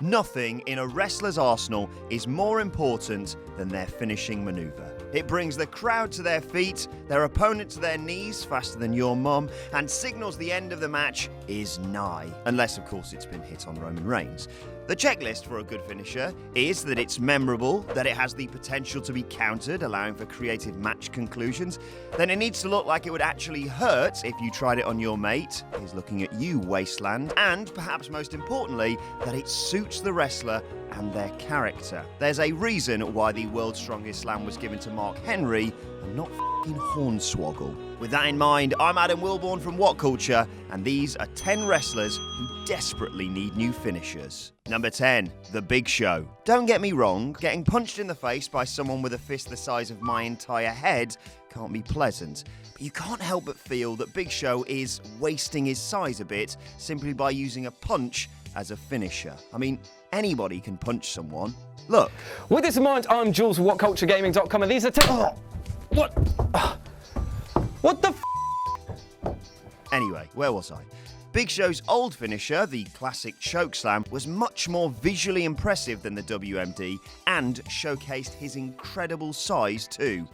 Nothing in a wrestler's arsenal is more important than their finishing maneuver. It brings the crowd to their feet, their opponent to their knees faster than your mum, and signals the end of the match is nigh. Unless, of course, it's been hit on Roman Reigns. The checklist for a good finisher is that it's memorable, that it has the potential to be countered, allowing for creative match conclusions. Then it needs to look like it would actually hurt if you tried it on your mate. He's looking at you, Wasteland. And, perhaps most importantly, that it suits the wrestler and their character. There's a reason why the World's Strongest Slam was given to Mark Henry and not f***ing Hornswoggle. With that in mind, I'm Adam Wilborn from WhatCulture, and these are 10 wrestlers who desperately need new finishers. Number 10, The Big Show. Don't get me wrong, getting punched in the face by someone with a fist the size of my entire head can't be pleasant, but you can't help but feel that Big Show is wasting his size a bit simply by using a punch as a finisher. I mean, anybody can punch someone. Look. With this in mind, I'm Jules from WhatCultureGaming.com, and these are 10... Oh, what? What the f***? Anyway, where was I? Big Show's old finisher, the classic chokeslam, was much more visually impressive than the WMD and showcased his incredible size too.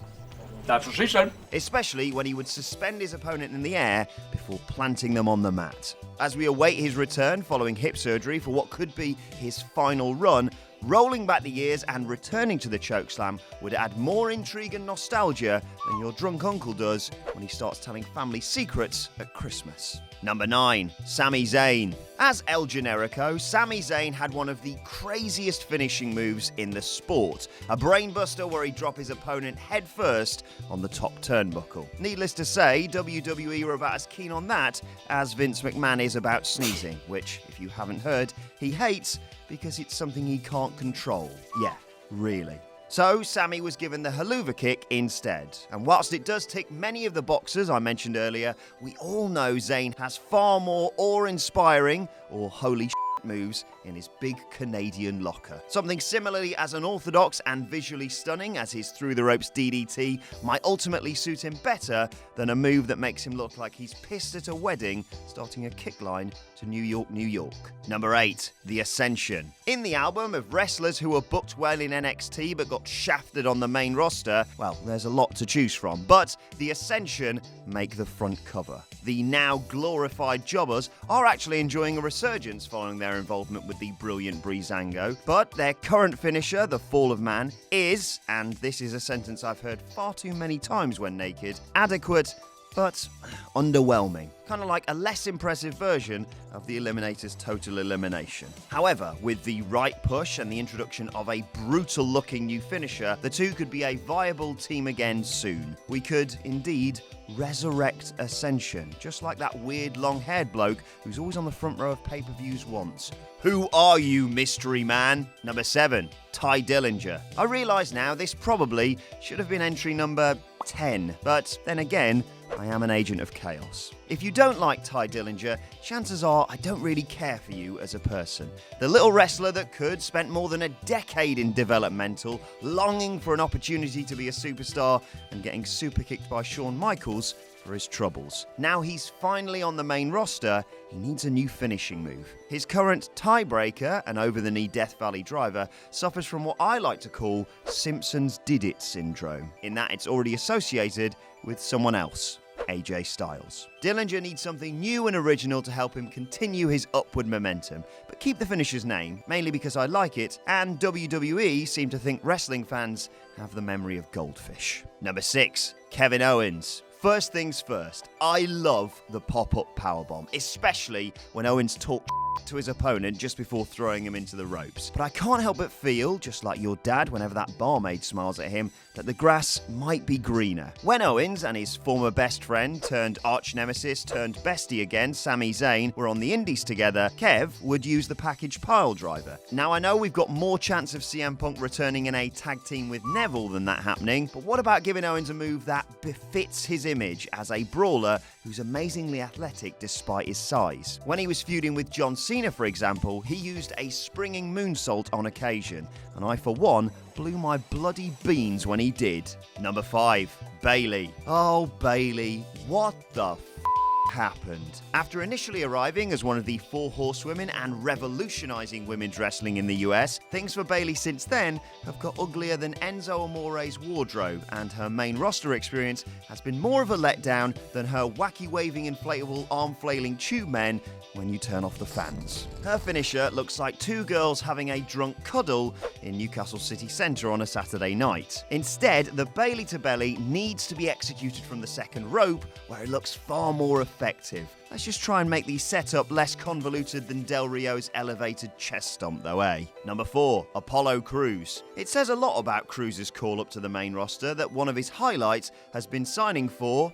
That's what she said. Especially when he would suspend his opponent in the air before planting them on the mat. As we await his return following hip surgery for what could be his final run, rolling back the years and returning to the chokeslam would add more intrigue and nostalgia than your drunk uncle does when he starts telling family secrets at Christmas. Number 9, Sami Zayn. As El Generico, Sami Zayn had one of the craziest finishing moves in the sport. A brainbuster where he'd drop his opponent head first on the top turnbuckle. Needless to say, WWE were about as keen on that as Vince McMahon is about sneezing, which, if you haven't heard, he hates because it's something he can't control. Yeah, really. So, Sami was given the haluva kick instead. And whilst it does tick many of the boxes I mentioned earlier, we all know Zayn has far more awe-inspiring or holy moves in his big Canadian locker. Something similarly as unorthodox and visually stunning as his through-the-ropes DDT might ultimately suit him better than a move that makes him look like he's pissed at a wedding, starting a kick line to New York, New York. Number 8, The Ascension. In the album of wrestlers who were booked well in NXT but got shafted on the main roster, well, there's a lot to choose from, but The Ascension make the front cover. The now glorified jobbers are actually enjoying a resurgence following their involvement with the brilliant Breezango, but their current finisher, the Fall of Man, is, and this is a sentence I've heard far too many times when naked, adequate but underwhelming. Kind of like a less impressive version of the Eliminator's Total Elimination. However, with the right push and the introduction of a brutal-looking new finisher, the two could be a viable team again soon. We could, indeed, resurrect Ascension, just like that weird long-haired bloke who's always on the front row of pay-per-views once. Who are you, mystery man? Number 7, Ty Dillinger. I realise now this probably should have been entry number 10, but then again, I am an agent of chaos. If you don't like Ty Dillinger, chances are I don't really care for you as a person. The little wrestler that could spent more than a decade in developmental, longing for an opportunity to be a superstar and getting super kicked by Shawn Michaels for his troubles. Now he's finally on the main roster, he needs a new finishing move. His current tiebreaker, an over-the-knee Death Valley driver, suffers from what I like to call Simpsons did it syndrome, in that it's already associated with someone else. AJ Styles. Dillinger needs something new and original to help him continue his upward momentum, but keep the finisher's name, mainly because I like it, and WWE seem to think wrestling fans have the memory of goldfish. Number 6, Kevin Owens. First things first, I love the pop-up powerbomb, especially when Owens talks to his opponent just before throwing him into the ropes. But I can't help but feel, just like your dad whenever that barmaid smiles at him, that the grass might be greener. When Owens and his former best friend turned arch nemesis turned bestie again, Sami Zayn, were on the indies together, Kev would use the package pile driver. Now I know we've got more chance of CM Punk returning in a tag team with Neville than that happening, but what about giving Owens a move that befits his image as a brawler who's amazingly athletic despite his size? When he was feuding with John Cena, for example, he used a springing moonsault on occasion, and I, for one, blew my bloody beans when he did. Number 5, Bayley. Oh, Bayley, what the happened? After initially arriving as one of the 4 horsewomen and revolutionizing women's wrestling in the US, things for Bayley since then have got uglier than Enzo Amore's wardrobe, and her main roster experience has been more of a letdown than her wacky waving inflatable arm flailing tube men when you turn off the fans. Her finisher looks like 2 girls having a drunk cuddle in Newcastle City Centre on a Saturday night. Instead, the Bayley to belly needs to be executed from the second rope, where it looks far more effective. Let's just try and make the setup less convoluted than Del Rio's elevated chest stomp though, eh? Number 4, Apollo Crews. It says a lot about Crews' call up to the main roster that one of his highlights has been signing for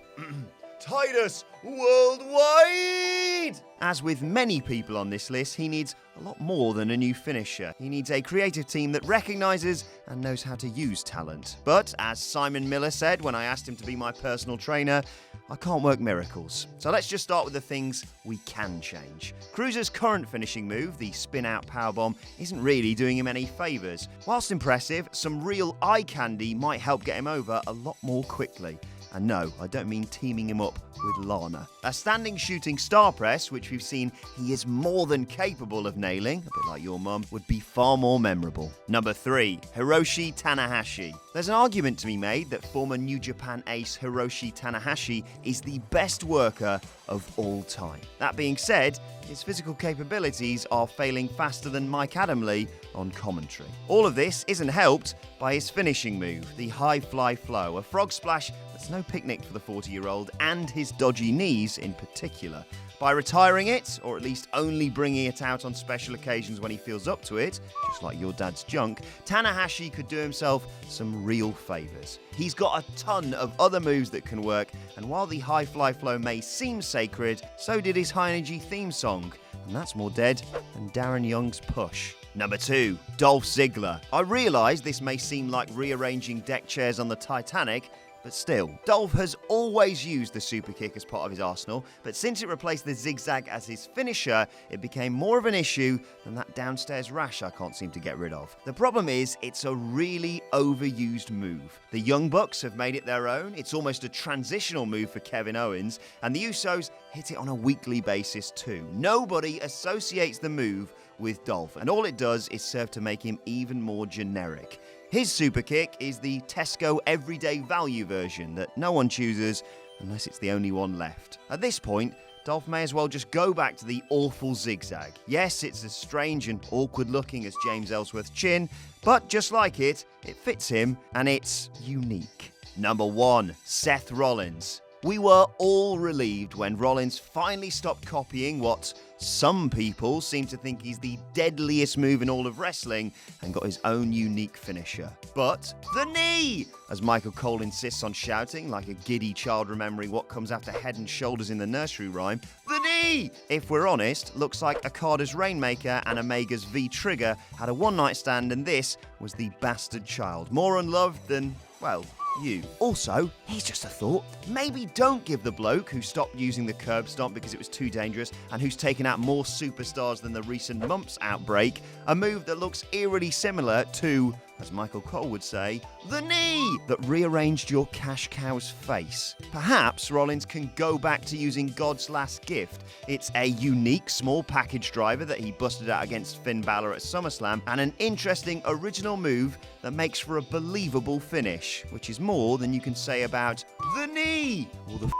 Titus Worldwide! As with many people on this list, he needs a lot more than a new finisher. He needs a creative team that recognises and knows how to use talent. But, as Simon Miller said when I asked him to be my personal trainer, I can't work miracles. So let's just start with the things we can change. Crews' current finishing move, the spin-out powerbomb, isn't really doing him any favours. Whilst impressive, some real eye candy might help get him over a lot more quickly. And no, I don't mean teaming him up with Lana. A standing shooting star press, which we've seen he is more than capable of nailing, a bit like your mum, would be far more memorable. Number 3, Hiroshi Tanahashi. There's an argument to be made that former New Japan ace Hiroshi Tanahashi is the best worker of all time. That being said, his physical capabilities are failing faster than Mike Adamle on commentary. All of this isn't helped by his finishing move, the high fly flow, a frog splash that's no picnic for the 40-year-old and his dodgy knees in particular. By retiring it, or at least only bringing it out on special occasions when he feels up to it, just like your dad's junk, Tanahashi could do himself some real favours. He's got a ton of other moves that can work, and while the high fly flow may seem sacred, so did his high energy theme song, and that's more dead than Darren Young's push. Number 2, Dolph Ziggler. I realise this may seem like rearranging deck chairs on the Titanic, but still, Dolph has always used the super kick as part of his arsenal, but since it replaced the zigzag as his finisher, it became more of an issue than that downstairs rash I can't seem to get rid of. The problem is, it's a really overused move. The Young Bucks have made it their own, it's almost a transitional move for Kevin Owens, and the Usos hit it on a weekly basis too. Nobody associates the move with Dolph, and all it does is serve to make him even more generic. His super kick is the Tesco everyday value version that no one chooses unless it's the only one left. At this point, Dolph may as well just go back to the awful zigzag. Yes, it's as strange and awkward looking as James Ellsworth's chin, but just like it fits him and it's unique. Number 1, Seth Rollins. We were all relieved when Rollins finally stopped copying what some people seem to think is the deadliest move in all of wrestling and got his own unique finisher. But the knee! As Michael Cole insists on shouting, like a giddy child remembering what comes after Head and Shoulders in the nursery rhyme, the knee! If we're honest, looks like Okada's Rainmaker and Omega's V-Trigger had a one-night stand and this was the bastard child. More unloved than, well, you. Also, here's just a thought. Maybe don't give the bloke who stopped using the curb stomp because it was too dangerous and who's taken out more superstars than the recent mumps outbreak a move that looks eerily similar to, as Michael Cole would say, the knee that rearranged your cash cow's face. Perhaps Rollins can go back to using God's last gift. It's a unique small package driver that he busted out against Finn Balor at SummerSlam and an interesting original move that makes for a believable finish, which is more than you can say about the knee or the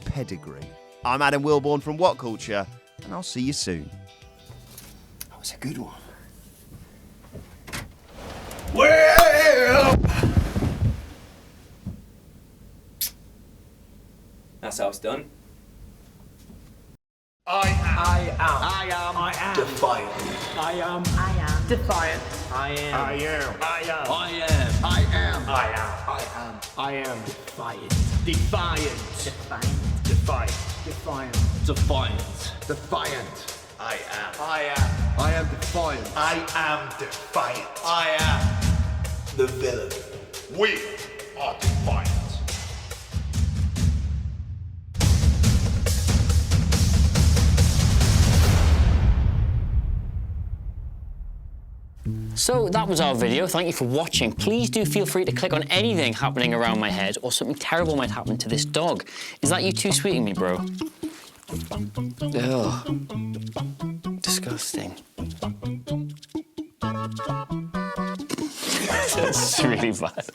pedigree. I'm Adam Wilborn from WhatCulture, and I'll see you soon. That was a good one. Well, that's how it's done. I am defiant. I am defiant. I am defiant. I am defiant. I am defiant. I am the villain. We are defiant. So that was our video. Thank you for watching. Please do feel free to click on anything happening around my head or something terrible might happen to this dog. Is that you two sweeting me, bro? Ugh. Disgusting. That's really bad.